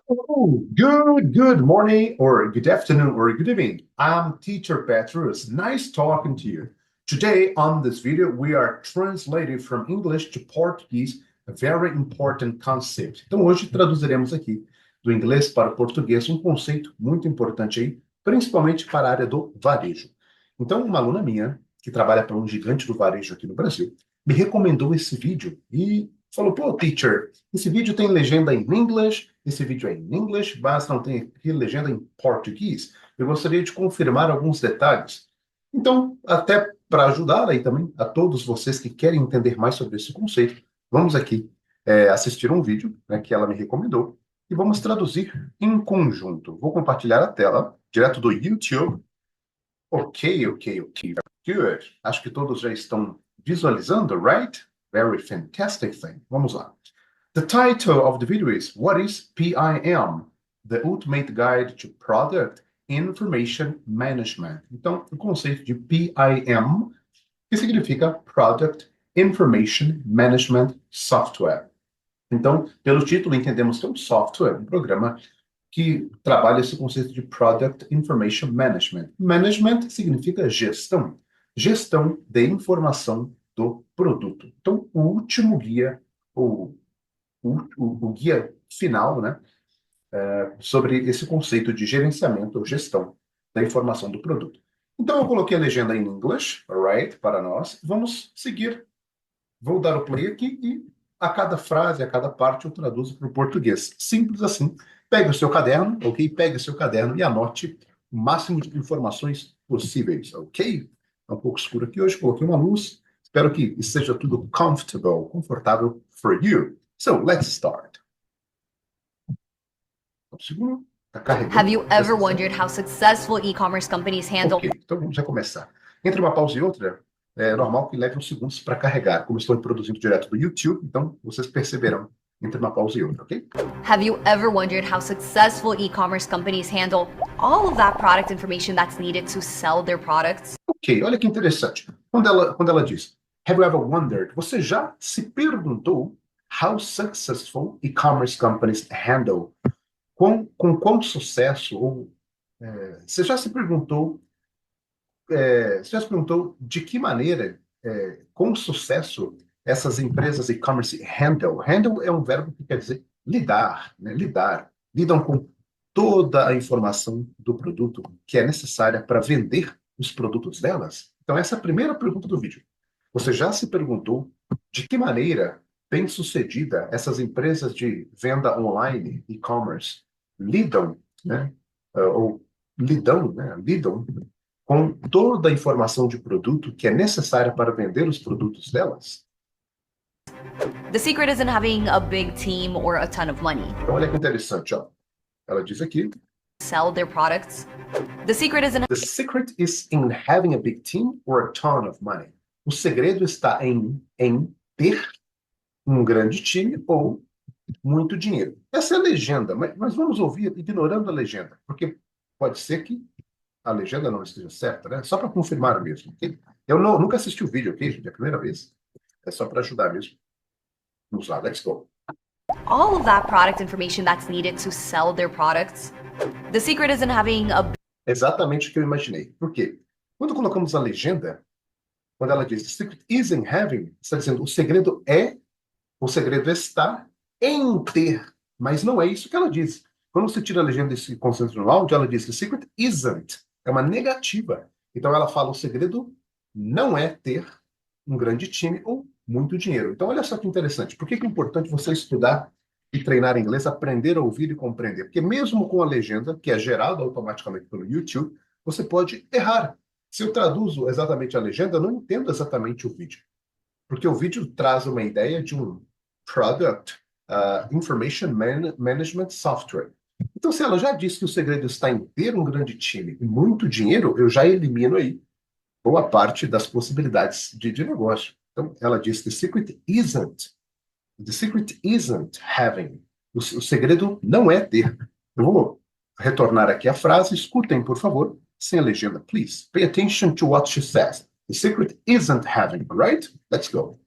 Oh, good morning, or good afternoon, or good evening. I'm Teacher Petrus. Nice talking to you. Today, on this video, we are translating from English to Portuguese, a very important concept. Então, hoje traduziremos aqui do inglês para o português um conceito muito importante aí, principalmente para a área do varejo. Então, uma aluna minha, que trabalha para um gigante do varejo aqui no Brasil, me recomendou esse vídeo e falou, pô, teacher, esse vídeo tem legenda em inglês, esse vídeo é em inglês, mas não tem aqui legenda em português. Eu gostaria de confirmar alguns detalhes. Então, até para ajudar aí também a todos vocês que querem entender mais sobre esse conceito, vamos aqui assistir um vídeo, né, que ela me recomendou e vamos traduzir em conjunto. Vou compartilhar a tela direto do YouTube. Ok. Good. Acho que todos já estão visualizando, right? Very fantastic thing. Vamos lá. The title of the video is What is PIM? The Ultimate Guide to Product Information Management. Então, o conceito de PIM, que significa Product Information Management Software. Então, pelo título, entendemos que é um software, um programa que trabalha esse conceito de Product Information Management. Management significa gestão. Gestão de informação do produto. Então, o último guia, o guia final, né, sobre esse conceito de gerenciamento ou gestão da informação do produto. Então, eu coloquei a legenda em inglês, right, para nós. Vamos seguir. Vou dar o play aqui e a cada frase, a cada parte, eu traduzo para o português. Simples assim. Pegue o seu caderno, ok? Pegue o seu caderno e anote o máximo de informações possíveis, ok? É um pouco escuro aqui hoje, coloquei uma luz. Espero que esteja tudo confortável for you. So, let's start. Um segundo. Está carregando. Have you ever wondered how successful e-commerce companies handle? Ok, então vamos já começar. Entre uma pausa e outra, é normal que leve uns segundos para carregar. Como estou produzindo direto do YouTube, então vocês perceberão entre uma pausa e outra, ok? Have you ever wondered how successful e-commerce companies handle all of that product information that's needed to sell their products? Ok, olha que interessante. Quando ela diz, Have you ever wondered? Você já se perguntou how successful e-commerce companies handle? Com quão sucesso, ou você já se perguntou de que maneira, com sucesso, essas empresas e-commerce handle. Handle é um verbo que quer dizer lidar, né? Lidar. Lidam com toda a informação do produto que é necessária para vender os produtos delas. Então, essa é a primeira pergunta do vídeo. Você já se perguntou de que maneira bem-sucedida essas empresas de venda online, e-commerce, lidam, né? Lidam com toda a informação de produto que é necessária para vender os produtos delas? The secret isn't having a big team or a ton of money. Então, olha que interessante, ó. Ela diz aqui, Sell their products. The secret is in having a big team or a ton of money. O segredo está em ter um grande time ou muito dinheiro. Essa é a legenda, mas vamos ouvir ignorando a legenda, porque pode ser que a legenda não esteja certa, né? Só para confirmar mesmo. Okay? Eu nunca assisti o vídeo, ok, gente? É a primeira vez. É só para ajudar mesmo. Vamos lá, let's go. all of that product information that's needed to sell their products. The secret isn't having a Exatamente o que eu imaginei. Por quê? Quando colocamos a legenda, quando ela diz, the secret is in having, está dizendo, o segredo está em ter. Mas não é isso que ela diz. Quando você tira a legenda e se concentra no áudio, ela diz, the secret isn't. É uma negativa. Então ela fala, o segredo não é ter um grande time ou muito dinheiro. Então olha só que interessante. Por que é importante você estudar e treinar inglês, aprender a ouvir e compreender? Porque mesmo com a legenda, que é gerada automaticamente pelo YouTube, você pode errar. Se eu traduzo exatamente a legenda, eu não entendo exatamente o vídeo. Porque o vídeo traz uma ideia de um Product Information Management Software. Então, se ela já disse que o segredo está em ter um grande time e muito dinheiro, eu já elimino aí boa parte das possibilidades de negócio. Então, ela diz que the secret isn't having. O segredo não é ter. Eu vou retornar aqui a frase. Escutem, por favor, sem a legenda, please. Pay attention to what she says. The secret isn't having, right? Let's go.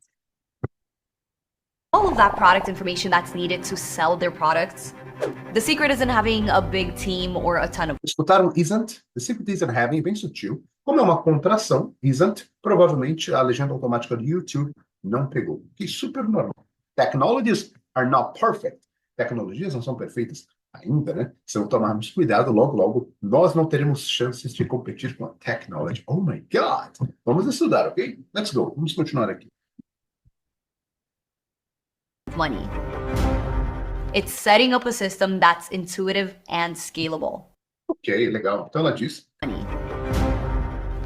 all of that product information that's needed to sell their products. The secret isn't having a big team or a ton of Escutaram isn't? The secret isn't having, bem sutil. Como é uma contração, isn't, provavelmente a legenda automática do YouTube não pegou. Que super normal. Technologies are not perfect. Tecnologias não são perfeitas ainda, né? Se não tomarmos cuidado, logo, logo, nós não teremos chances de competir com a technology. Oh my God! Vamos estudar, ok? Let's go. Vamos continuar aqui. money. It's setting up a system that's intuitive and scalable. Ok, legal. Então ela diz. Money.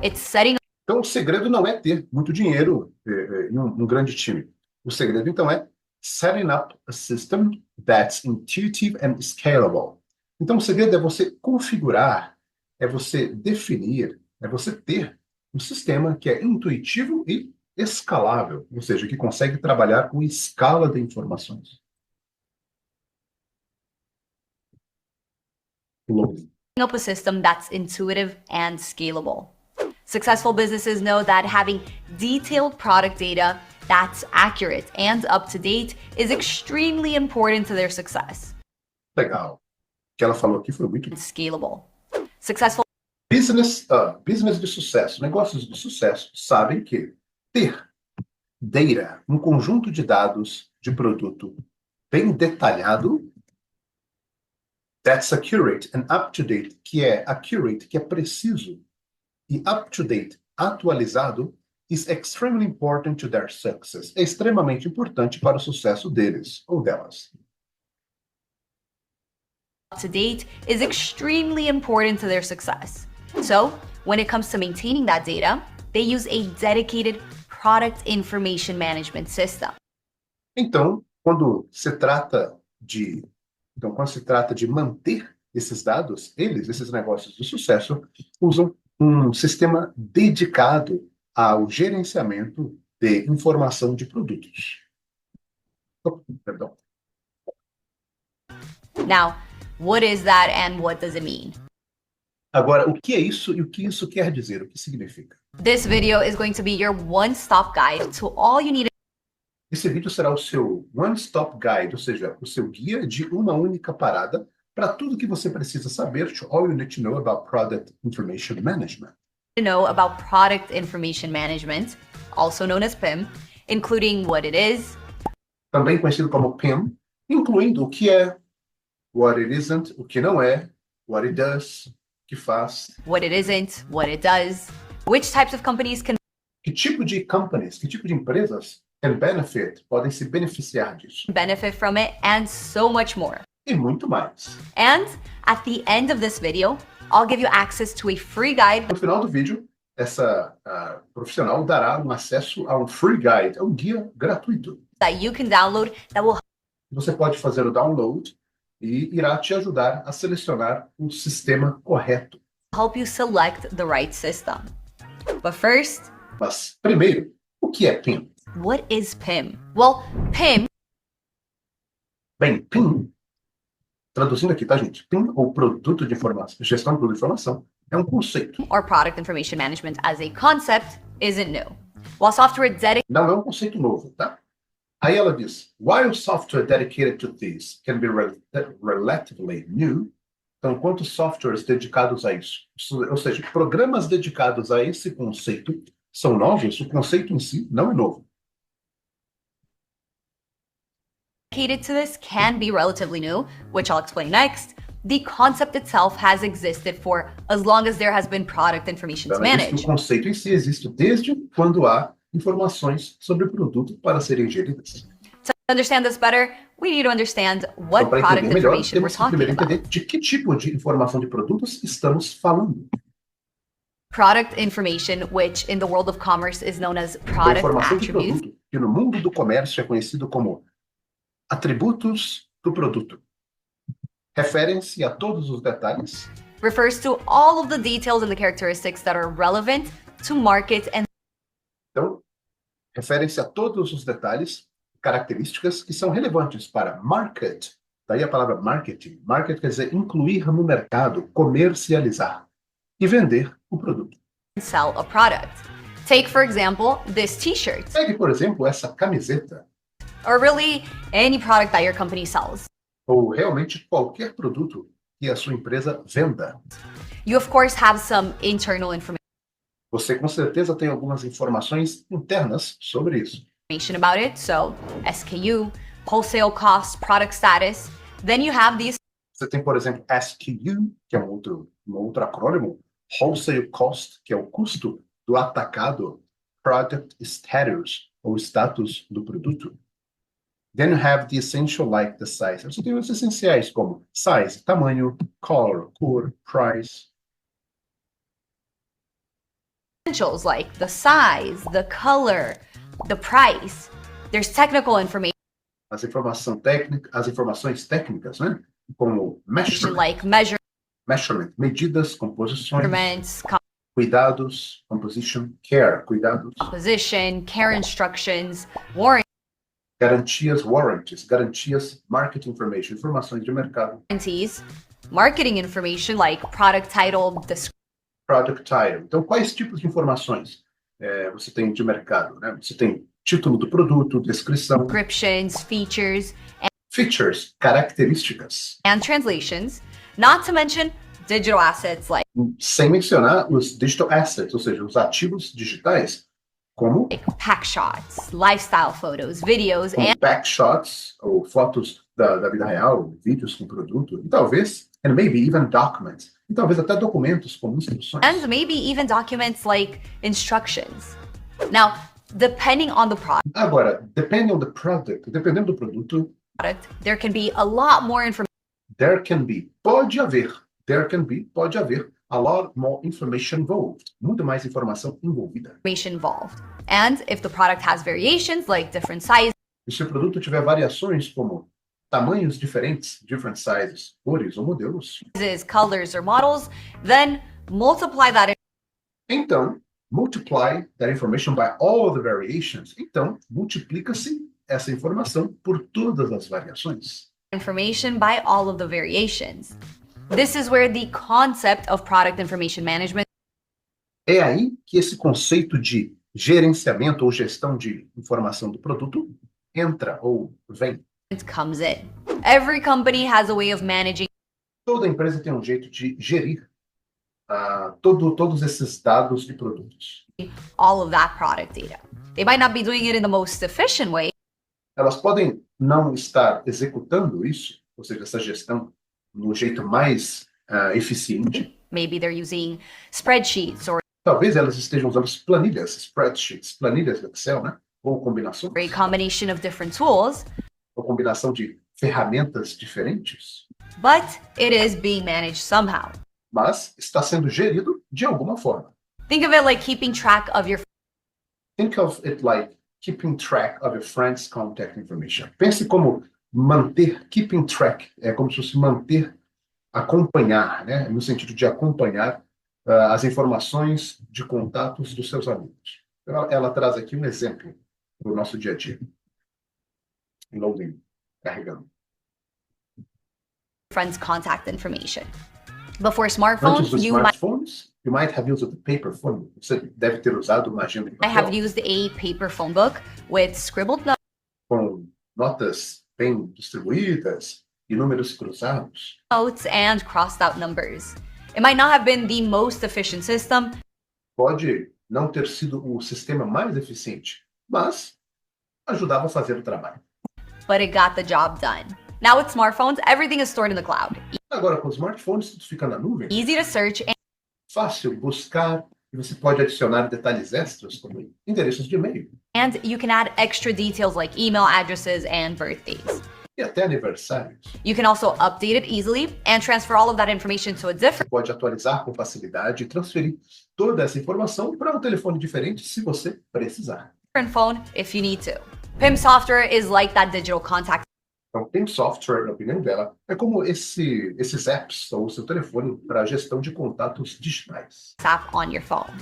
It's setting Então o segredo não é ter muito dinheiro e um grande time. O segredo, então, é setting up a system that's intuitive and scalable. Então o segredo é você configurar, é você definir, é você ter um sistema que é intuitivo e escalável, ou seja, que consegue trabalhar com escala de informações. up a system that's intuitive and scalable. Successful businesses know that having detailed product data that's accurate and up to date is extremely important to their success. Legal. O que ela falou aqui foi muito Scalable. Successful business de sucesso, negócios de sucesso, sabem que ter data, um conjunto de dados de produto bem detalhado, that's accurate and up-to-date, que é accurate, que é preciso, e up-to-date, atualizado, is extremely important to their success. É extremamente importante para o sucesso deles ou delas. up to date is extremely important to their success. So, when it comes to maintaining that data, they use a dedicated product information management system. Então, quando se trata de manter esses dados, esses negócios de sucesso, usam um sistema dedicado ao gerenciamento de informação de produtos. Perdão. Now, what is that and what does it mean? Agora, o que é isso e o que isso quer dizer? O que significa? This video is going to be your one-stop guide to all you need Esse vídeo será o seu one-stop guide, ou seja, o seu guia de uma única parada para tudo que você precisa saber, to all you need to know about product information management. to know about product information management, also known as PIM, including what it is, Também conhecido como PIM, incluindo o que é, what it isn't, o que não é, what it does, o que faz, what it isn't, what it does, which types of companies can que tipo de companies, que tipo de empresas can benefit, podem se beneficiar disso, benefit from it, and so much more. e muito mais. And at the end of this video, I'll give you access to a free guide No final do vídeo, essa profissional dará um acesso a um free guide, a um guia gratuito. that you can download that will Você pode fazer o download e irá te ajudar a selecionar o sistema correto. help you select the right system. But first, Mas, primeiro, o que é PIM? what is PIM? Well, PIM Bem, PIM, traduzindo aqui, tá, gente? PIM, ou Produto de Informação, Gestão de Produto de Informação, é um conceito. or product information management as a concept isn't new. While software dedicated Não é um conceito novo, tá? Aí ela diz, while software dedicated to this can be relatively new, então, enquanto softwares dedicados a isso, ou seja, programas dedicados a esse conceito são novos, o conceito em si não é novo. to this can be relatively new, which I'll explain next. The concept itself has existed for as long as there has been product information to Ela diz que manage. o conceito em si existe desde quando há informações sobre o produto para serem geridas. To understand this better, we need to understand Então, what para product entender melhor, information we're temos que primeiro talking about. entender de que tipo de informação de produtos estamos falando. Product information, which in the world of commerce is known as A product informação de attributes, produto, que no mundo do comércio é conhecido como atributos do produto. Referem-se a todos os detalhes, refers to all of the details and the characteristics that are relevant to market and então, referem-se a todos os detalhes, características que são relevantes para market. Daí a palavra marketing. Market quer dizer incluir no mercado, comercializar e vender o produto. sell a product. Take, for example, this t-shirt. Pegue, por exemplo, essa camiseta. or really any product that your company sells. Ou realmente qualquer produto que a sua empresa venda. You, of course, have some internal Você com certeza tem algumas informações internas sobre isso. information about it, so SKU, wholesale cost, product status. Then you have these Você tem, por exemplo, SKU, que é um outro acrônimo, Wholesale Cost, que é o custo do atacado, Product Status, ou status do produto. Then you have the essential, like the size. Você tem os essenciais, como size, tamanho, color, cor, price. essentials like the size, the color, the price. There's technical information As informações técnicas, né? Como measurement, like medidas, composições, measurements, cuidados, composition, care, cuidados, composition, care instructions, warranties, garantias, market information, informações de mercado, marketing information like product title, product title. Então, quais tipos de informações você tem de mercado, né? Você tem título do produto, descrição, descriptions, features, características, and translations, not to mention digital assets like sem mencionar os digital assets, ou seja, os ativos digitais, como pack shots, lifestyle photos, videos, and backshots, ou fotos da vida real, vídeos com produto, e talvez, and maybe even documents, e talvez até documentos com instruções. maybe even documents like instructions. Now, depending on the Agora, dependendo do product, there can be a lot more information pode haver a lot more information involved, muito mais informação envolvida. involved. And if the product has variations like different sizes, E se o produto tiver variações como tamanhos diferentes, different sizes, cores ou modelos, colors, or models, then multiply that então multiply that information by all the variations. Então, multiplica-se essa informação por todas as variações. information by all of the variations. This is where the concept of product information management É aí que esse conceito de gerenciamento ou gestão de informação do produto entra ou vem. comes in. Every company has a way of managing Toda empresa tem um jeito de gerir todos esses dados de produtos. all of that product data. They might not be doing it in the most efficient way, Elas podem não estar executando isso, ou seja, essa gestão no jeito mais eficiente. maybe they're using spreadsheets or Talvez elas estejam usando planilhas, spreadsheets, planilhas do Excel, né? Ou combinações, a combination of different tools, ou combinação de ferramentas diferentes, but it is being managed somehow. mas está sendo gerido de alguma forma. Think of it like keeping track of your Think of it like keeping track of your friends' contact information. Pense como keeping track, é como se fosse manter, acompanhar, né? No sentido de acompanhar as informações de contatos dos seus amigos. Ela traz aqui um exemplo do nosso dia a dia. Loading, carregando. friends' contact information. Before Antes smartphones, dos you might smartphones, you might have used a paper phone. Você deve ter usado uma agenda em have papel, used a paper phone book with scribbled notes com notas bem distribuídas e números cruzados. and crossed out numbers. It might not have been the most efficient system, Pode não ter sido o sistema mais eficiente, mas ajudava a fazer o trabalho. but it got the job done. Now with smartphones, everything is stored in the cloud. Agora, com os smartphones, tudo fica na nuvem, Easy to search and fácil buscar, e você pode adicionar detalhes extras, como endereços de e-mail you can add extra details like email addresses and birthdays. e até aniversários. You can also update it easily and transfer all of that information to a Você pode atualizar com facilidade e transferir toda essa informação para um telefone diferente se você precisar. different phone if you need to. PIM software is like that digital contact Então, tem software, na opinião dela, é como esses apps ou o seu telefone para gestão de contatos digitais. app on your phone.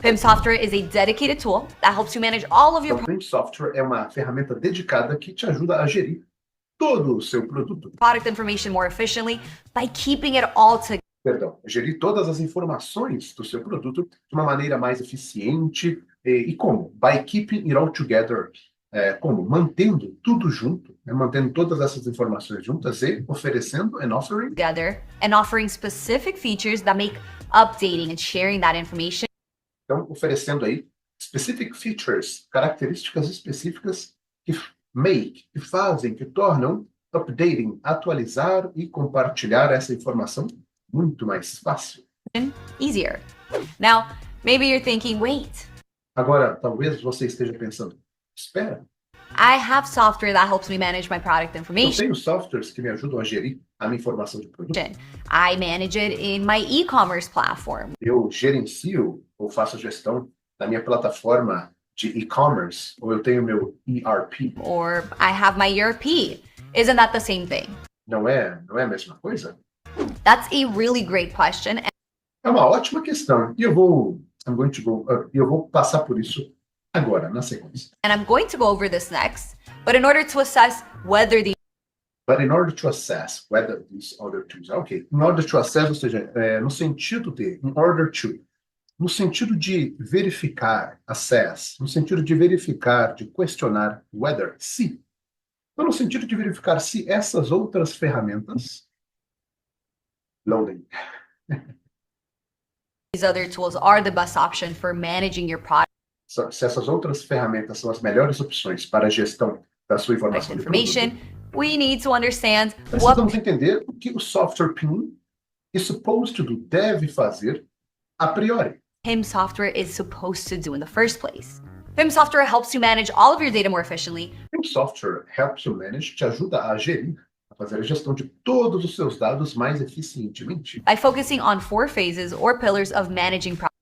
PIM software is a dedicated tool that helps you manage all of your Então, PIM Software é uma ferramenta dedicada que te ajuda a gerir todo o seu produto. product information more efficiently by keeping it all together. Gerir todas as informações do seu produto de uma maneira mais eficiente. E como? By keeping it all together. como? Mantendo tudo junto, né? Mantendo todas essas informações juntas e oferecendo and offering. Together and offering specific features that make updating and sharing that information Então, oferecendo aí specific features, características específicas que que fazem, que tornam updating, atualizar e compartilhar essa informação muito mais fácil. easier. Now, maybe you're thinking, wait, Agora, talvez você esteja pensando, espera, I have software that helps me manage my product eu information. tenho softwares que me ajudam a gerir a minha informação de produto. I manage it in my e-commerce platform. Eu gerencio ou faço a gestão da minha plataforma de e-commerce, ou eu tenho meu ERP. Or I have my ERP. Isn't that the same thing? Não é a mesma coisa? That's a really great question. É uma ótima questão. E eu vou passar por isso agora, na sequência. And I'm going to go over this next. But in order to assess whether the But in order to assess whether these other tools are okay. In order to assess, ou seja, no sentido de, in order to, no sentido de verificar, assess, no sentido de verificar, de questionar whether, se. Então, no sentido de verificar se essas outras ferramentas, loading, these other tools are the best option for managing your product se essas outras ferramentas são as melhores opções para a gestão da sua informação de information, produto, we need to understand precisamos what entender o que o software PIM is supposed to do, deve fazer a priori. PIM software is supposed to do in the first place. PIM software helps you manage all of your data more efficiently. O software helps you manage, te ajuda a gerir, a fazer a gestão de todos os seus dados mais eficientemente. By focusing on 4 phases or pillars of managing products.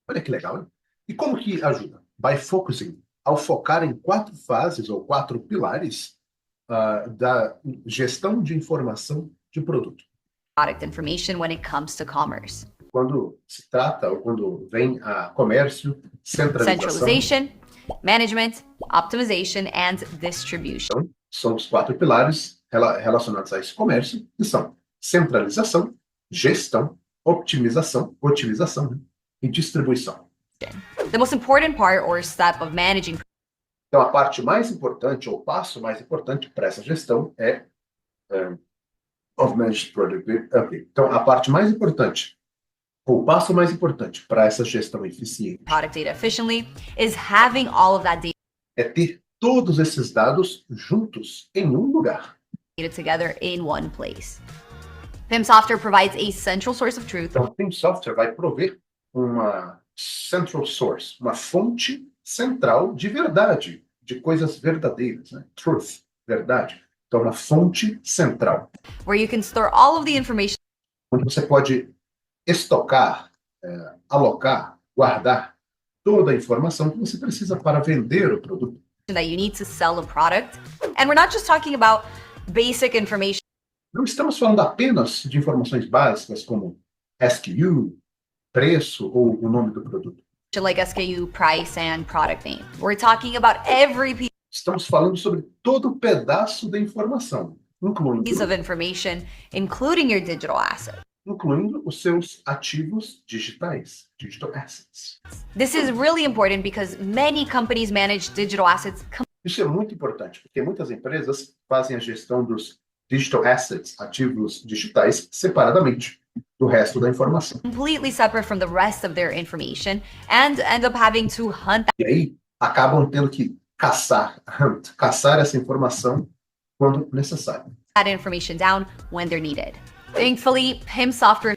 Olha que legal, hein? E como que ajuda? By focusing, ao focar em 4 fases ou 4 pilares da gestão de informação de produto. Product information when it comes to commerce. Quando se trata ou quando vem a comércio, Centralization, management, optimization, and distribution. Então, são os 4 pilares relacionados a esse comércio, que são centralização, gestão, otimização, né? E distribuição. The most important part or step of managing Então, a parte mais importante, ou o passo mais importante para essa gestão é of managed product. Okay. Então, a parte mais importante, ou o passo mais importante para essa gestão eficiente product data efficiently is having all of that é ter todos esses dados juntos em um lugar. data together in one place. PIM software provides a central source of truth Então, o PIM software vai prover uma central source, uma fonte central de verdade, de coisas verdadeiras, né? Truth, verdade. Então, uma fonte central, where you can store all of the information onde você pode estocar, alocar, guardar toda a informação que você precisa para vender o produto. that you need to sell a product. And we're not just talking about basic information Não estamos falando apenas de informações básicas como SKU, preço ou o nome do produto. like SKU, price, and product name. We're talking about every piece Estamos falando sobre todo o pedaço da informação, incluindo of information, including your digital asset. os seus ativos digitais, digital assets. This is really important because many companies manage digital assets Isso é muito importante, porque muitas empresas fazem a gestão dos digital assets, ativos digitais, separadamente do resto da informação. completely separate from the rest of their information and end up having to hunt E aí, acabam tendo que caçar essa informação quando necessário. that information down when they're needed. Thankfully, PIM software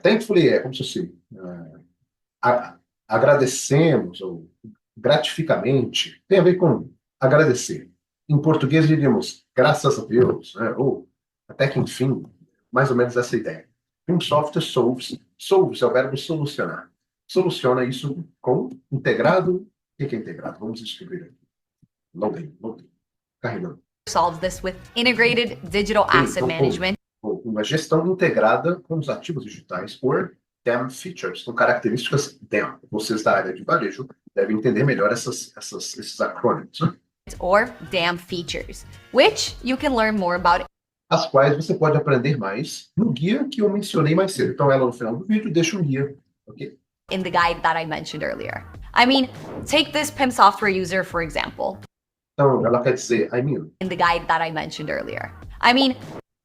Thankfully, é como se fosse agradecemos ou gratificamente, tem a ver com agradecer. Em português diríamos graças a Deus, né? Ou até que enfim, mais ou menos essa ideia. PIM software solves é o verbo solucionar. Soluciona isso com integrado. O que é integrado? Vamos descobrir aqui. Loading, carregando. solves this with integrated digital asset management Uma gestão integrada com os ativos digitais, or DEM features, com características DEM. Vocês da área de varejo devem entender melhor esses acrônimos, né? or DAM features, which you can learn more about As quais você pode aprender mais no guia que eu mencionei mais cedo. Então, ela no final do vídeo deixa um guia, ok? in the guide that I mentioned earlier. I mean, take this PIM software user, for example. Então, ela quer dizer, in the guide that I mentioned earlier. I mean,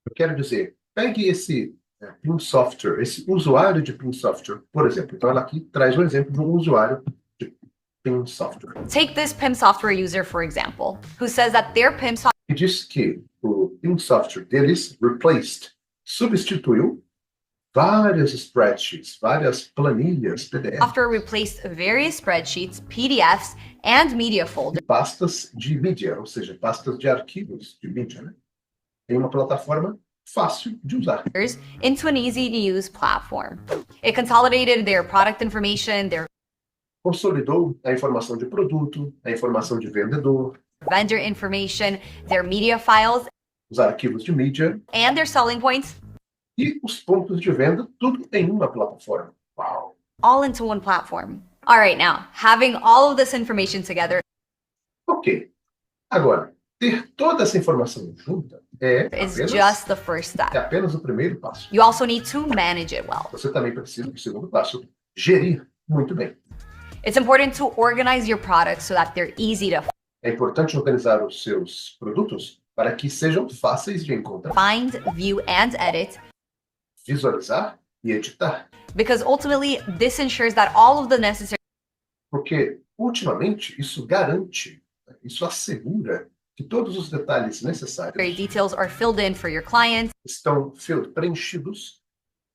eu quero dizer, pegue esse PIM software, esse usuário de PIM software, por exemplo. Então, ela aqui traz um exemplo de um usuário de PIM software. take this PIM software user, for example, who says that their PIM E diz que o PIM software deles substituiu várias spreadsheets, várias planilhas PDF, software replaced various spreadsheets, PDFs, and media folders pastas de mídia, ou seja, pastas de arquivos de mídia, né? Em uma plataforma fácil de usar. into an easy-to-use platform. It consolidated their product information, their Consolidou a informação de produto, a informação de vendedor, vendor information, their media files, os arquivos de mídia and their selling points e os pontos de venda, tudo em uma plataforma. Uau! all into one platform. All right, now, having all of this information together Ok. Agora, ter toda essa informação junta is just the first é step. apenas o primeiro passo. You also need to manage it well. Você também precisa, do segundo passo, gerir muito bem. It's important to organize your products so that they're easy to É importante organizar os seus produtos para que sejam fáceis de encontrar, find, view, and edit, visualizar e editar. because ultimately this ensures that all of the necessary Porque, ultimamente, isso garante, isso assegura que todos os detalhes necessários details are filled in for your clients estão preenchidos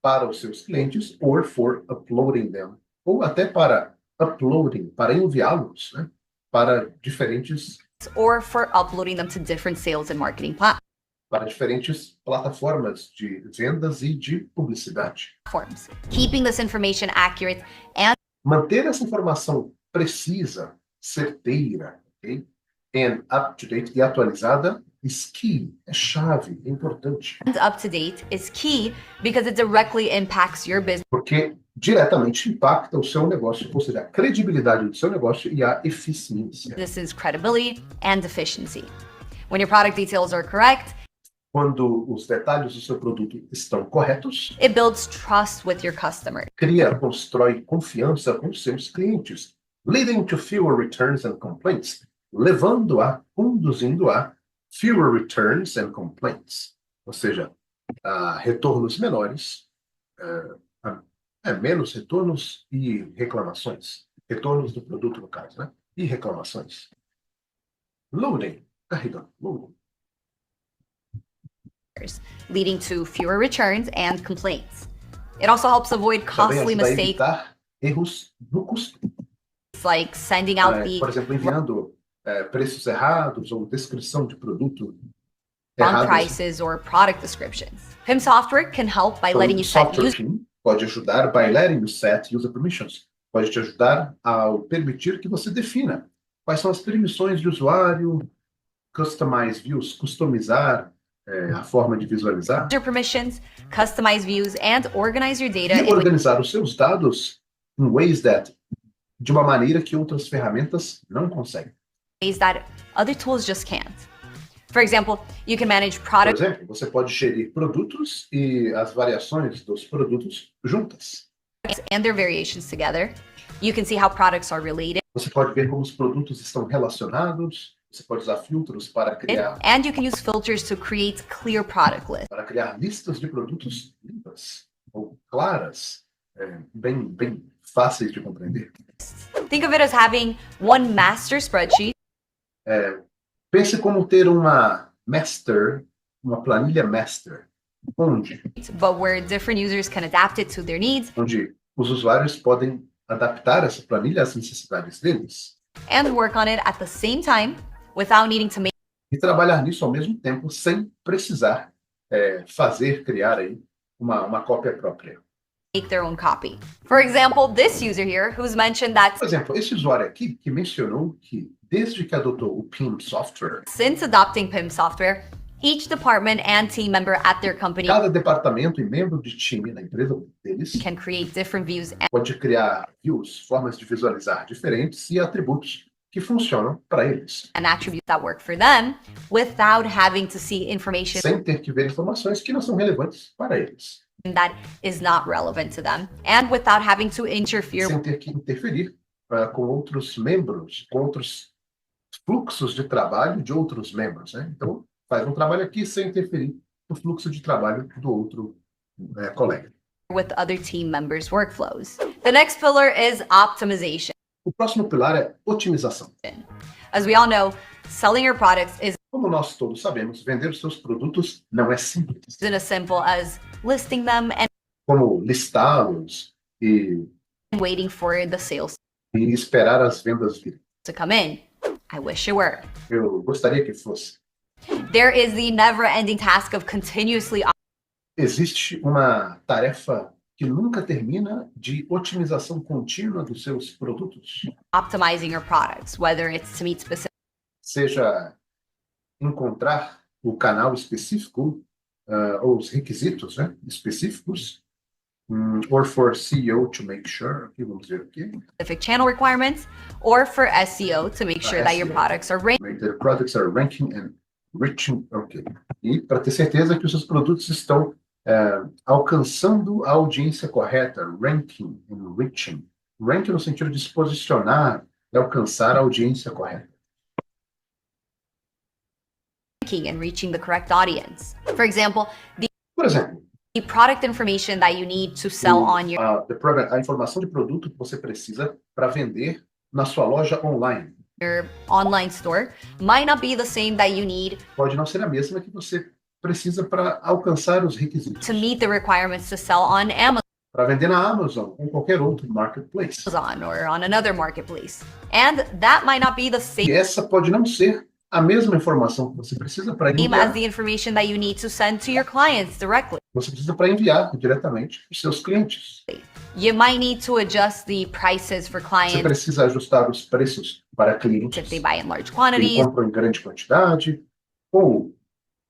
para os seus clientes or for uploading them, ou até para para enviá-los, né, para diferentes or for uploading them to different sales and marketing plataformas de vendas e de publicidade. platforms. Keeping this information accurate and Manter essa informação precisa, certeira, ok? And up-to-date e atualizada is key, é chave, é importante. up to date is key because it directly impacts your Porque diretamente impacta o seu negócio, ou seja, a credibilidade do seu negócio e a eficiência. business's credibility and efficiency. When your product details are correct, Quando os detalhes do seu produto estão corretos, it builds trust with your customer. constrói confiança com seus clientes, leading to fewer returns and complaints, conduzindo a fewer returns and complaints, ou seja, a retornos menores, menos retornos e reclamações, retornos do produto no caso, né? E reclamações. Loading, carregando, loading. Leading to fewer returns and complaints. It also helps avoid costly Também ajuda a mistakes evitar erros no custo. like sending out the Por exemplo, enviando preços errados ou descrição de produto wrong errados. prices or product descriptions. PIM software can help by Então, letting you o set software user PIM pode ajudar by letting you set user permissions. Pode te ajudar ao permitir que você defina quais são as permissões de usuário, customize views, customizar a forma de visualizar permissions, customize views, and organize your data e in organizar os seus dados de uma maneira que outras ferramentas não conseguem. ways that other tools just can't. For example, you can manage Por product exemplo, você pode gerir produtos e as variações dos produtos juntas. and their variations together. You can see how products are related, Você pode ver como os produtos estão relacionados. Você pode usar filtros para criar and you can use filters to create clear product lists. listas de produtos limpas ou claras, bem fáceis de compreender. Think of it as having one master spreadsheet Pense como ter uma planilha master, but where different users can adapt it to their needs onde os usuários podem adaptar essa planilha às necessidades deles and work on it at the same time without needing to e trabalhar nisso ao mesmo tempo sem precisar criar aí uma cópia própria. make their own copy. For example, this user here who's mentioned that Por exemplo, esse usuário aqui que mencionou que desde que adotou o PIM software, since adopting PIM software, each department and team member at their company cada departamento e membro de time na empresa deles can create different views and pode criar views, formas de visualizar diferentes e atributos que funcionam para eles, attributes that work for them without having to see information sem ter que ver informações que não são relevantes para eles, that is not relevant to them, and without having to interfere sem ter que interferir com outros membros, com outros fluxos de trabalho de outros membros, né? Então, faz um trabalho aqui sem interferir no fluxo de trabalho do outro colega. With other team members' workflows. The next pillar is optimization. O próximo pilar é otimização. As we all know, selling your products Como nós todos sabemos, vender os seus produtos não é simples. isn't as simple as listing them and Como listá-los e waiting for the sales esperar as vendas virem. to come in. I wish it were. Eu gostaria que fosse. There is the never-ending task of continuously Existe uma tarefa que nunca termina de otimização contínua dos seus produtos. optimizing your products, whether it's to meet specific Seja encontrar o canal específico, ou os requisitos, né, específicos, or for SEO to make sure, aqui vamos ver aqui, channel requirements, or for SEO to make sure that your SEO. products are ranked make their products are ranking and reaching, ok. E para ter certeza que os seus produtos estão alcançando a audiência correta, ranking and reaching. Ranking no sentido de se posicionar e alcançar a audiência correta. and reaching the correct audience. For example, Por exemplo, the product information that you need to sell on your a informação de produto que você precisa para vender na sua loja online online store might not be the same that you need pode não ser a mesma que você precisa para alcançar os requisitos. to meet the requirements to sell on Para vender na Amazon ou qualquer outro marketplace. Amazon or on another marketplace. And that might not be the E same essa pode não ser a mesma informação que você precisa para as enviar. the information that you need to send to your clients directly. Você precisa para enviar diretamente para os seus clientes. You might need to adjust the prices for Você clients precisa ajustar os preços para clientes if they buy in large que quantities, compram em grande quantidade, ou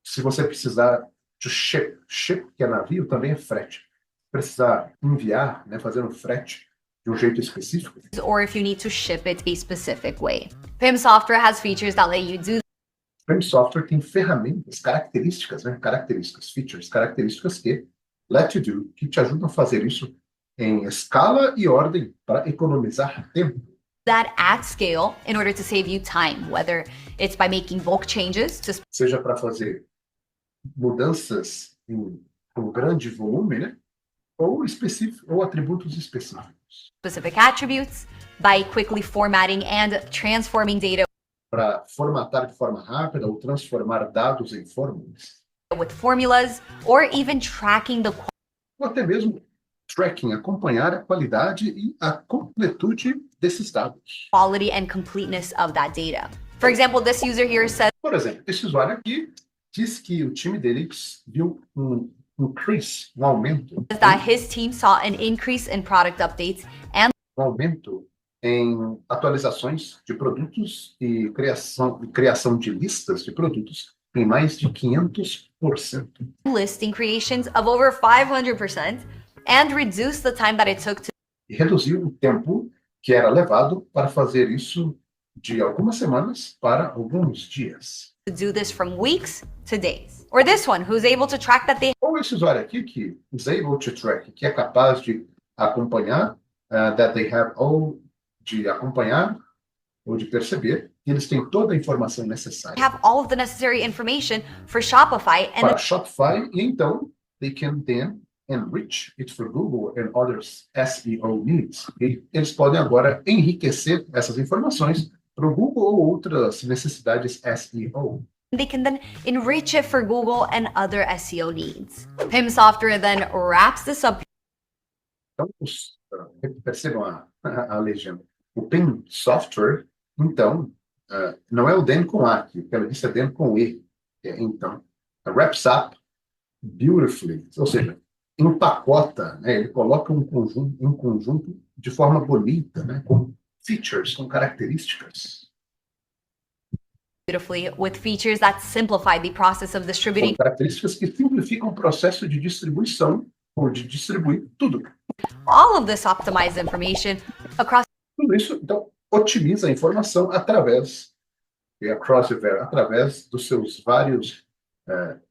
se você precisar de ship, que é navio, também é frete. Precisar enviar, né, fazer um frete de um jeito específico. or if you need to ship it a specific way. PIM software has features that let you do PIM software tem ferramentas, características, né, features, características que let you do, que te ajudam a fazer isso em escala e ordem para economizar tempo. that at scale in order to save you time, whether it's by making bulk changes to Seja para fazer mudanças em um grande volume, né, ou atributos específicos. specific attributes, by quickly formatting and transforming data Para formatar de forma rápida ou transformar dados em fórmulas. with formulas, or even tracking the Ou até mesmo tracking, acompanhar a qualidade e a completude desses dados. quality and completeness of that data. For example, this user here says Por exemplo, esse usuário aqui diz que o time dele viu um aumento, that his team saw an increase in product updates and um aumento em atualizações de produtos e criação de listas de produtos em mais de 500%. listing creations of over 500% and reduce the time that it took to E reduziu o tempo que era levado para fazer isso de algumas semanas para alguns dias. do this from weeks to days. Or this one, who's able to track that they Ou esse usuário aqui que is able to track, que é capaz de acompanhar, that they have, ou de acompanhar, ou de perceber que eles têm toda a informação necessária have all of the necessary information for Shopify and para Shopify, e então they can then enrich it for Google and others SEO needs. E eles podem agora enriquecer essas informações para o Google ou outras necessidades SEO. they can then enrich it for Google and other SEO needs. PIM software then wraps this up Então, percebam a legenda. O PIM software, então, não é o den com A aqui, o que ela disse é den com E. Então, wraps up beautifully, ou seja, empacota, né? Ele coloca um conjunto de forma bonita, né? Com features, com características, beautifully with features that simplify the process of distributing com características que simplificam o processo de distribuição ou de distribuir tudo. all of this optimized information across Tudo isso, então, otimiza a informação através dos seus vários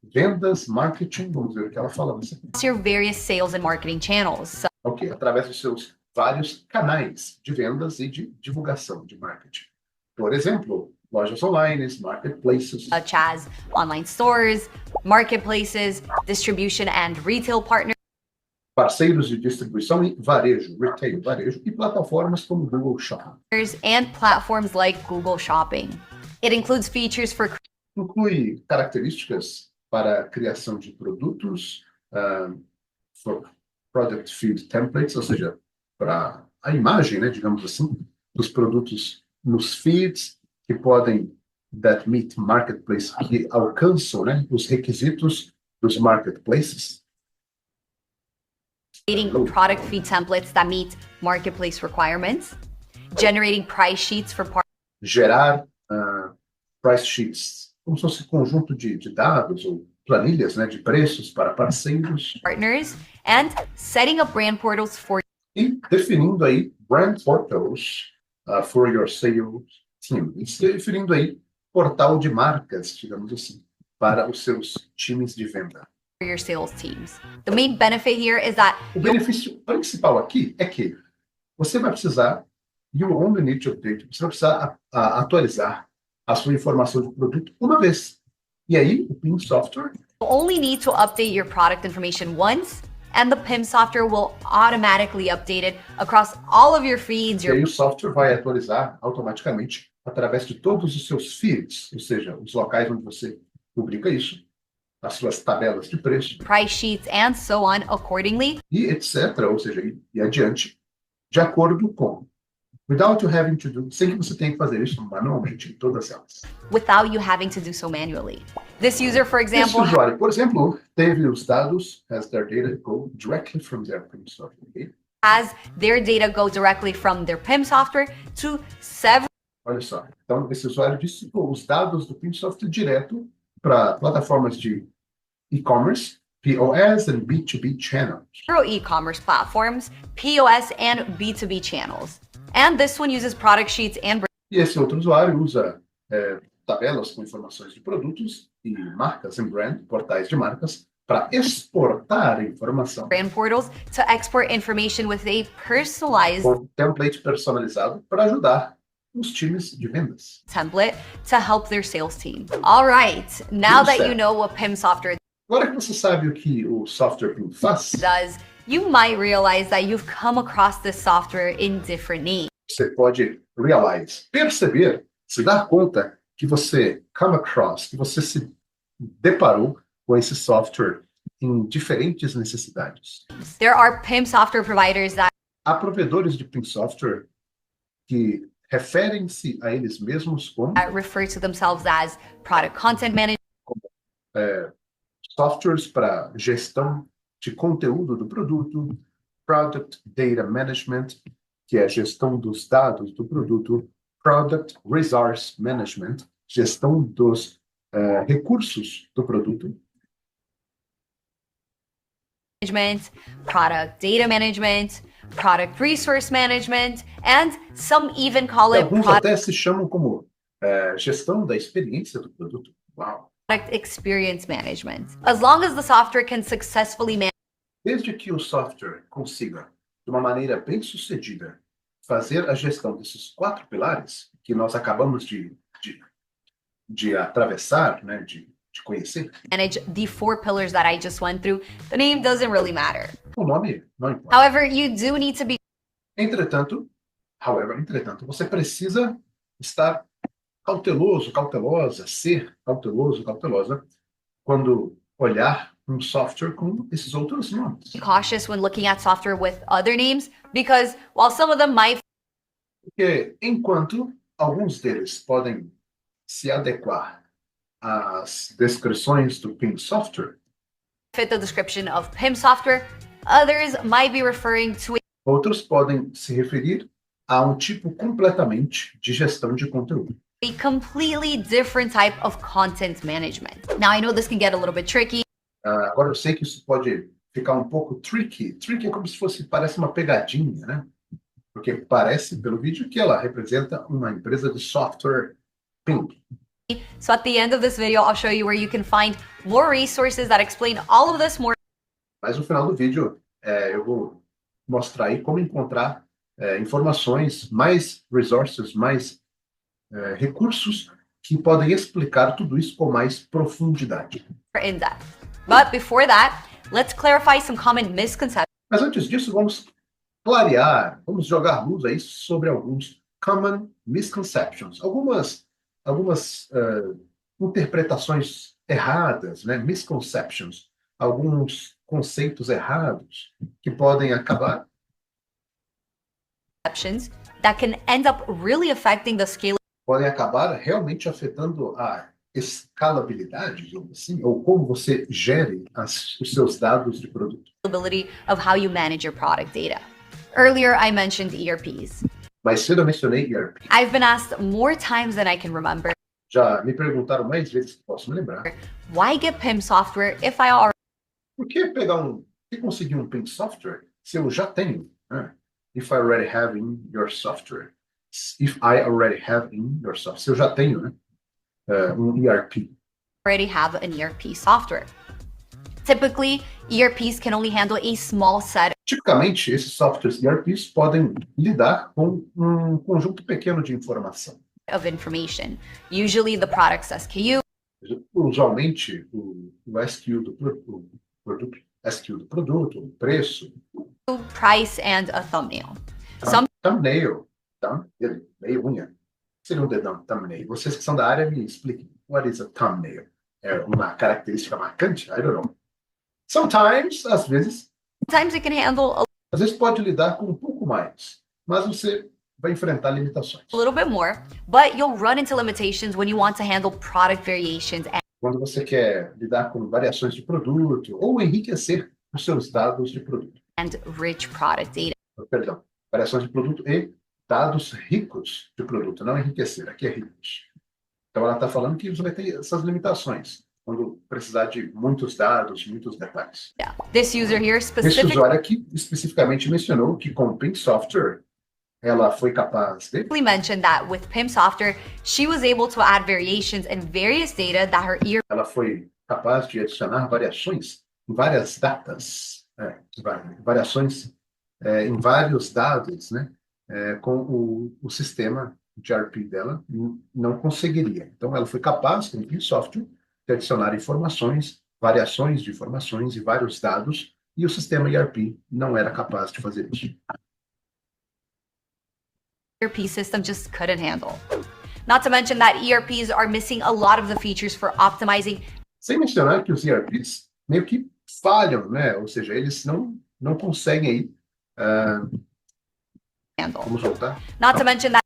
vendas, marketing, vamos ver o que ela fala. your various sales and marketing channels. Ok, através dos seus vários canais de vendas e de divulgação, de marketing. Por exemplo, lojas online, marketplaces, such as online stores, marketplaces, distribution and retail partners, parceiros de distribuição e varejo, retail, varejo, e plataformas como Google Shopping. and platforms like Google Shopping. It includes features for Inclui características para a criação de produtos, for product feed templates, ou seja, para a imagem, né, digamos assim, dos produtos nos feeds que podem, that meet marketplace, que alcançam, né, os requisitos dos marketplaces. creating product feed templates that meet marketplace requirements, generating price sheets for Gerar price sheets, como se fosse conjunto de dados ou planilhas, né, de preços para parceiros. partners, and setting up brand portals for E definindo aí brand portals for your sales team. E definindo aí portal de marcas, digamos assim, para os seus times de venda. your sales teams. The main benefit here is that O benefício principal aqui é que você vai precisar, you only need to update, você vai precisar atualizar a sua informação de produto uma vez. E aí, o PIM software you only need to update your product information once, and the PIM software will automatically update it across all of your feeds. E aí o software vai atualizar automaticamente através de todos os seus feeds, ou seja, os locais onde você publica isso, as suas tabelas de preço, price sheets, and so on accordingly, e etc., ou seja, e adiante, de acordo com, without you having to do, sem que você tenha que fazer isso manualmente em todas elas. without you having to do so manually. This user, for Esse example, usuário, por exemplo, teve os dados, has their data go directly from their PIM software. Okay? has their data go directly from their PIM software to several Olha só, então esse usuário dissipou os dados do PIM software direto para plataformas de e-commerce, POS and B2B channels. e-commerce platforms, POS and B2B channels. And this one uses product sheets and E esse outro usuário usa tabelas com informações de produtos e marcas em brand, portais de marcas, para exportar informação brand portals to export information with a personalized com template personalizado para ajudar os times de vendas. template to help their sales team. All right, now that you Certo. know what PIM software Agora que você sabe o que o software PIM faz, does, you might realize that you've come across this software in different names. você pode perceber, se dar conta que você come across, que você se deparou com esse software em diferentes necessidades. There are PIM software providers that Há provedores de PIM software que referem-se a eles mesmos como refer to themselves as product content management, softwares para gestão de conteúdo do produto, product data management, que é a gestão dos dados do produto, product resource management, gestão dos recursos do produto, product data management, product resource management, and some even call e it alguns product até se chamam como gestão da experiência do produto. Uau! experience management. As long as the software can successfully manage Desde que o software consiga, de uma maneira bem sucedida, fazer a gestão desses 4 pilares que nós acabamos de atravessar, né, de conhecer, the 4 pillars that I just went through, the name doesn't really matter. o nome não importa. However, you do need to be Entretanto, você precisa estar cauteloso, cautelosa, ser cauteloso, cautelosa, quando olhar um software com esses outros nomes. cautious when looking at software with other names, because while some of them might Porque enquanto alguns deles podem se adequar às descrições do PIM software, fit the description of PIM software, others might be referring to outros podem se referir a um tipo completamente de gestão de conteúdo. a completely different type of content management. Now, I know this can get a little bit tricky. Agora eu sei que isso pode ficar um pouco tricky. Tricky é como se fosse, parece uma pegadinha, né? Porque parece, pelo vídeo, que ela representa uma empresa de software PIM. So at the end of this video, I'll show you where you can find more resources that explain all of this more Mas no final do vídeo, eu vou mostrar aí como encontrar informações, mais resources, mais recursos que podem explicar tudo isso com mais profundidade. In depth. But before that, let's clarify some common misconceptions Mas antes disso, vamos clarear, vamos jogar luz aí sobre alguns common misconceptions, algumas interpretações erradas, né? Misconceptions, alguns conceitos errados que podem acabar that can end up really affecting the podem acabar realmente afetando a escalabilidade, digamos assim, ou como você gere os seus dados de produto. scalability of how you manage your product data. Earlier, I mentioned ERPs. Mais cedo eu mencionei ERP. I've been asked more times than I can remember, Já me perguntaram mais vezes que posso me lembrar. why get PIM software if I already Por que conseguir um PIM software se eu já tenho, né? If I already have in your software. If I already have in your software. Se eu já tenho, né? Um ERP. have an ERP software? Typically, ERPs can only handle a small set Tipicamente, esses softwares ERPs podem lidar com um conjunto pequeno de informação. of information, usually the product's SKU, Usualmente, o SKU do produto, o preço, price, and a thumbnail. thumbnail, meio unha. Seria um dedão, thumbnail. Vocês que são da área, me expliquem. What is a thumbnail? É uma característica marcante? I don't know. Sometimes, às vezes Sometimes it can handle pode lidar com um pouco mais, mas você vai enfrentar limitações. a little bit more, but you'll run into limitations when you want to handle product variations Quando você quer lidar com variações de produto ou enriquecer os seus dados de produto. and rich product data. Perdão, variações de produto e dados ricos de produto, não enriquecer, aqui é ricos. Então ela está falando que você vai ter essas limitações quando precisar de muitos dados, muitos detalhes. Yeah. This user here Esse specifically usuário aqui especificamente mencionou que com o PIM Software ela foi capaz de mentioned that with PIM software, she was able to add variations and various data that her ela foi capaz de adicionar variações em várias datas, variações em vários dados, né? Com o sistema de ERP dela não conseguiria. Então, ela foi capaz, com o software, de adicionar informações, variações de informações e vários dados, e o sistema ERP não era capaz de fazer isso. ERP system just couldn't handle. Not to mention that ERPs are missing a lot of the features for optimizing. Sem mencionar que os ERPs meio que falham, né? Ou seja, eles não conseguem aí. Vamos voltar? Not to mention that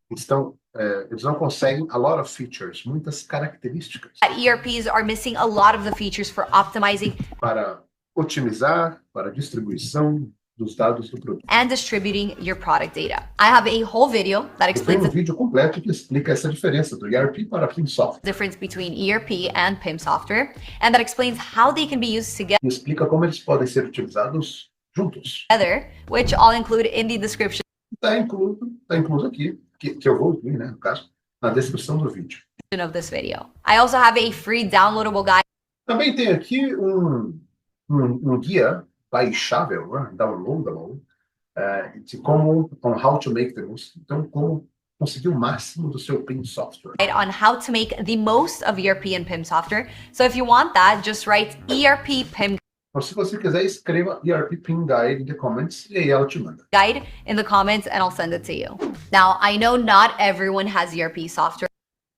Eles não conseguem a lot of features, muitas características ERPs are missing a lot of the features for optimizing para otimizar, para a distribuição dos dados do produto. and distributing your product data. I have a whole video that Eu tenho explains the vídeo completo que explica essa diferença do ERP para PIM Software. difference between ERP and PIM software, and that explains how they can be used E explica como eles podem ser utilizados juntos. together, which I'll include in the description Está incluso aqui, que eu vou incluir, né, no caso, na descrição do vídeo. of this video. I also have a free downloadable guide Também tem aqui um guia baixável, né, downloadable, on how to make the most. Então, como conseguir o máximo do seu PIM software. on how to make the most of ERP and PIM software. So if you want that, just write ERP PIM Então, se você quiser, escreva ERP PIM Guide in the comments e aí ela te manda. guide in the comments and I'll send it to you. Now, I know not everyone has ERP software,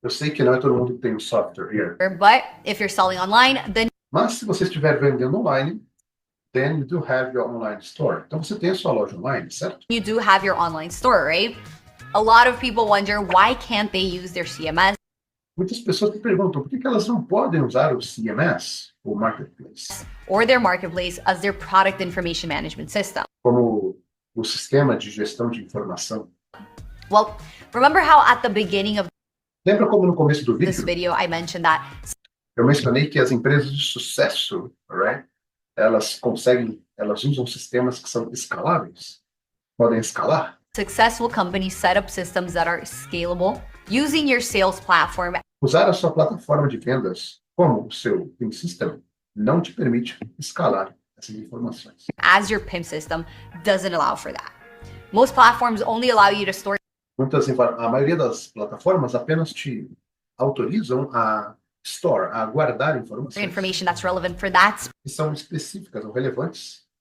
Eu sei que não é todo mundo que tem um software ERP, but if you're selling online, then mas se você estiver vendendo online, then you do have your online store. Então você tem a sua loja online, certo? you do have your online store, right? A lot of people wonder why can't they use their CMS Muitas pessoas me perguntam por que elas não podem usar o CMS, o Marketplace, or their marketplace as their product information management system. como o sistema de gestão de informação. Well, remember how at the beginning of Lembra como no começo do this vídeo video I mentioned that eu mencionei que as empresas de sucesso, right, elas usam sistemas que são escaláveis, podem escalar. successful companies set up systems that are scalable using your sales platform Usar a sua plataforma de vendas como o seu PIM System não te permite escalar essas informações. as your PIM system doesn't allow for that. Most platforms only allow you to store A maioria das plataformas apenas te autorizam a store, a guardar informações information that's relevant for that que são específicas ou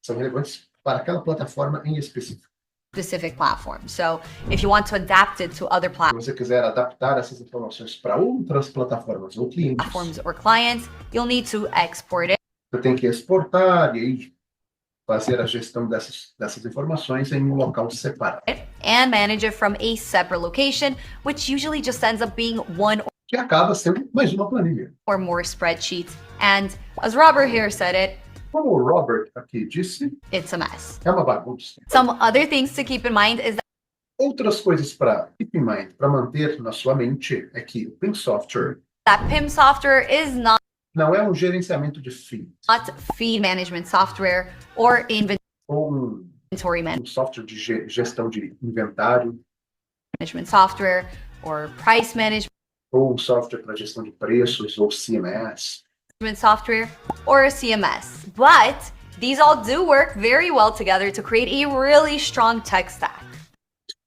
são relevantes para aquela plataforma em específico. specific platform. So if you want to adapt it to other Se você quiser adaptar essas informações para outras plataformas ou clientes, platforms or clients, you'll need to export it você tem que exportar e aí fazer a gestão dessas informações em um local separado, and manage it from a separate location, which usually just ends up being one que acaba sendo mais uma planilha. or more spreadsheets. And as Robert here said it, Como o Robert aqui disse, it's a mess. é uma bagunça. Some other things to keep in mind is that Outras coisas para keep in mind, para manter na sua mente, é que o PIM software PIM software is not não é um gerenciamento de feeds feed management software or ou inventory um software de gestão de inventário management software or price management ou um software para gestão de preços ou CMS. software or a CMS. But these all do work very well together to create a really strong tech stack.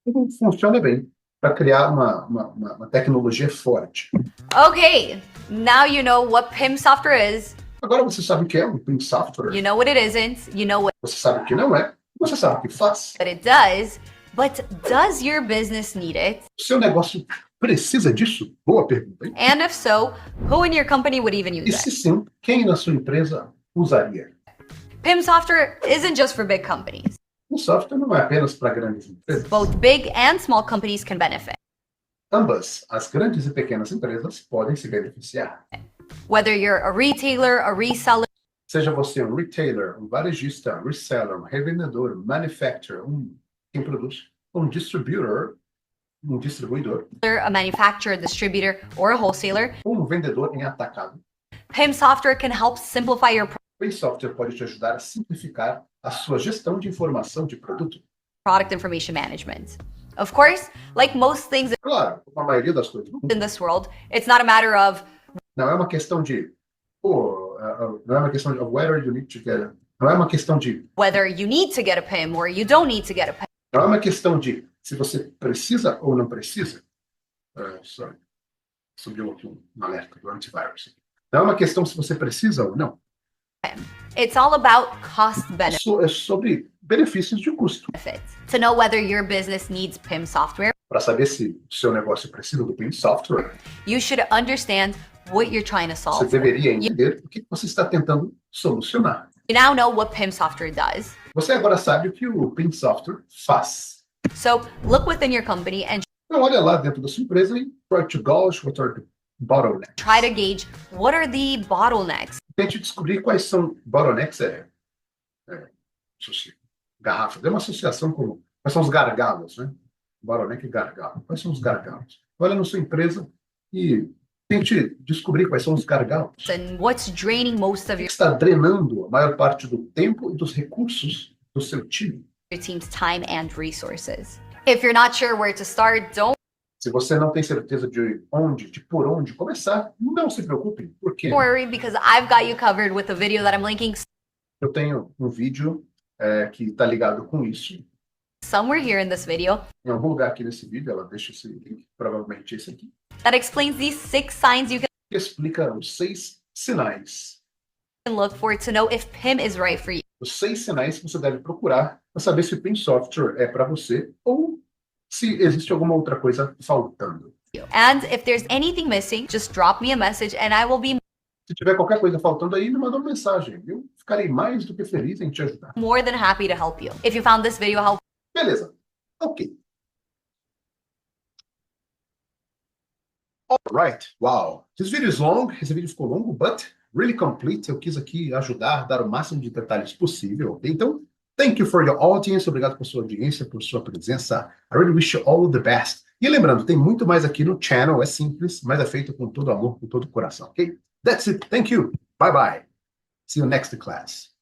Tudo funciona bem para criar uma tecnologia forte. Okay, now you know what PIM software is, Agora você sabe o que é um PIM software, you know what it isn't, you know what você sabe o que não é, você sabe o que faz. it does, but does your business need it? O seu negócio precisa disso? Boa pergunta, hein? And if so, who in your company would even E use se it? sim, quem na sua empresa usaria? PIM software isn't just for big companies. O software não é apenas para grandes empresas. Both big and small companies can benefit. Ambas, as grandes e pequenas empresas, podem se beneficiar. Whether you're a retailer, a reseller, Seja você um retailer, um varejista, um reseller, um revendedor, um manufacturer, quem produz, um distribuidor, a manufacturer, distributor, or a wholesaler, ou um vendedor em atacado. PIM software can help simplify your O PIM software pode te ajudar a simplificar a sua gestão de informação de produto. product information management. Of course, like most things Claro, a maioria das coisas. in this world, it's not a matter of Não é uma questão de, não é uma questão de whether you need to get, não é uma questão de, whether you need to get a PIM or you don't need to get a PIM. não é uma questão de se você precisa ou não precisa. Sorry, subiu aqui um alerta do antivírus. Não é uma questão se você precisa ou não. It's all about cost É sobre benefícios de custo. benefits. To know whether your business needs PIM software, Para saber se o seu negócio precisa do PIM software, you should understand what you're trying to você solve. deveria entender o que você está tentando solucionar. You now know what PIM software does. Você agora sabe o que o PIM software faz. So look within your company and Então, olha lá dentro da sua empresa e try to gauge what are the bottlenecks. try to gauge what are the bottlenecks. Tente descobrir quais são bottlenecks, garrafas. É uma associação com quais são os gargalos, né? Bottleneck e gargalo. Quais são os gargalos? Olha na sua empresa e tente descobrir quais são os gargalos. And what's draining most of O que está drenando a maior parte do tempo e dos recursos do seu time. your team's time and resources. If you're not sure where to start, don't Se você não tem certeza de por onde começar, não se preocupe, porque worry because I've got you covered with a video that I'm linking eu tenho um vídeo que está ligado com isso. somewhere here in this video Em algum lugar aqui nesse vídeo, ela deixa esse link, provavelmente esse aqui, that explains these 6 signs you que explica os 6 sinais. can look for to know if PIM is right for you. Os 6 sinais que você deve procurar para saber se o PIM software é para você ou se existe alguma outra coisa faltando. And if there's anything missing, just drop me a message and I will be Se tiver qualquer coisa faltando aí, me manda uma mensagem. Eu ficarei mais do que feliz em te ajudar. more than happy to help you. If you found this video helpful, Beleza. Ok. Alright. Wow. This video is long. Esse vídeo ficou longo, but really complete. Eu quis aqui ajudar, dar o máximo de detalhes possível. Ok? Então, thank you for your audience. Obrigado por sua audiência, por sua presença. I really wish you all the best. E lembrando, tem muito mais aqui no channel. É simples, mas é feito com todo amor, com todo o coração. Ok? That's it. Thank you. Bye bye. See you next class.